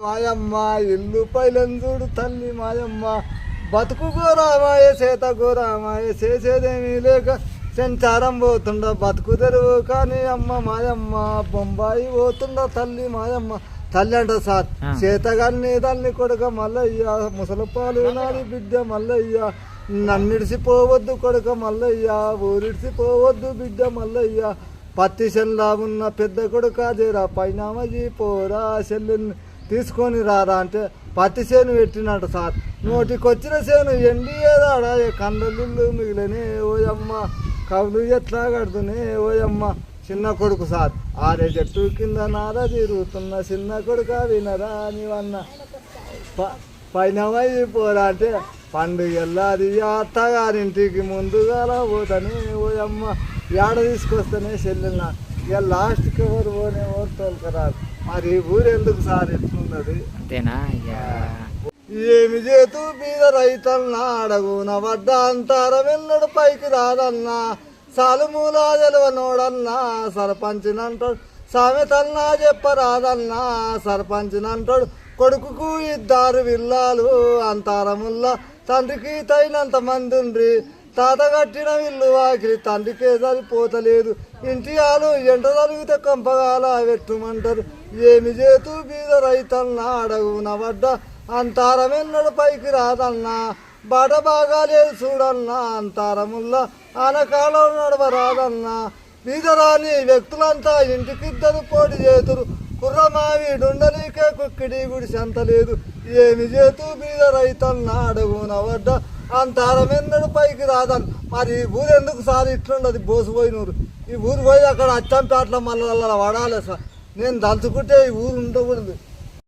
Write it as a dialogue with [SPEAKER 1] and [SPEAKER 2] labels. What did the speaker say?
[SPEAKER 1] మాయమ్మ ఇల్లు పైలంజుడు తల్లి మాయమ్మ బతుకు గోరామాయ చేత గోరామాయ చేసేదేమీ లేక సంచారం పోతుండ బతుకు తెరువు కానీ అమ్మ మాయమ్మ బొంబాయి పోతుండ తల్లి మాయమ్మ తల్లి అంట సార్ చేతగాన్ని తల్లి కొడుక మల్లయ్య ముసలపాలు నాది బిడ్డ మల్లయ్య నన్నిడిసిపోవద్దు కొడుక మల్లయ్య ఊరిడిసిపోవద్దు బిడ్డ మల్లయ్య పత్తి చెల్లా ఉన్న పెద్ద కొడుక జరా పైనామజీ పోరా చెల్లెల్ని తీసుకొని రారా అంటే పత్తి చేను పెట్టినట్ట సార్ నోటికొచ్చిన చేను ఎండియేదాడా కండలిల్లు మిగిలినే ఓయమ్మ కవులు ఎట్లా కడుతునే ఓయమ్మ చిన్న కొడుకు సార్ ఆరే చెట్టు కింద నార తిరుగుతున్న చిన్న కొడుక వినరా నీవన్న పైన పోరా అంటే పండుగల్లాది అత్తగారింటికి ముందుగా పోతానే ఓయమ్మ ఏడ తీసుకొస్తానే చెల్లెన్న ఇక లాస్ట్కి ఎవరు పోనే ఎవరు తోలుకరాదు మరి ఊరు ఎందుకు సార్ ఎట్లున్నది
[SPEAKER 2] అంతేనా
[SPEAKER 1] ఏమి చేతు బీద రైతన్నా అడగున వడ్డ అంటారా వెళ్ళడు పైకి రాదన్నా సాలుమూలా తెలవనోడన్నా సర్పంచినంటాడు సామెతన్నా చెప్పరాదన్నా సర్పంచినంటాడు కొడుకుకు ఇద్దరు విల్లాలు అంతారముల్లా తండ్రికి తగినంత మంది ఉండ్రి తాత కట్టిన ఇల్లు వాకిలి తండ్రికే సరిపోతలేదు ఇంటి ఆలు ఎంట జరిగితే కంపగాల వెట్టుమంటారు ఏమి చేతు బీద రైతన్నా అడగున వడ్డ అంతారమెన్నడు పైకి రాదన్నా బాట బాగా లేదు చూడన్నా అంతారముల్లా ఆనకాలం నడవరాదన్నా బీదరాని వ్యక్తులంతా ఇంటికిద్దరు పోటీ చేతురు కుర్రమావిడుండలీకే కుక్కిడి గుడి సంత లేదు ఏమి చేతు బీద రైతన్నా అడగున వడ్డ అంతారమెన్నడు పైకి రాదని మరి ఈ ఊరు ఎందుకు సార్ ఇట్లుండదు బోసిపోయినూరు ఈ ఊరు పోయి అక్కడ అచ్చంపేటలో మళ్ళీ వడాలి సార్ నేను దలుచుకుంటే ఈ ఊరు ఉండకూడదు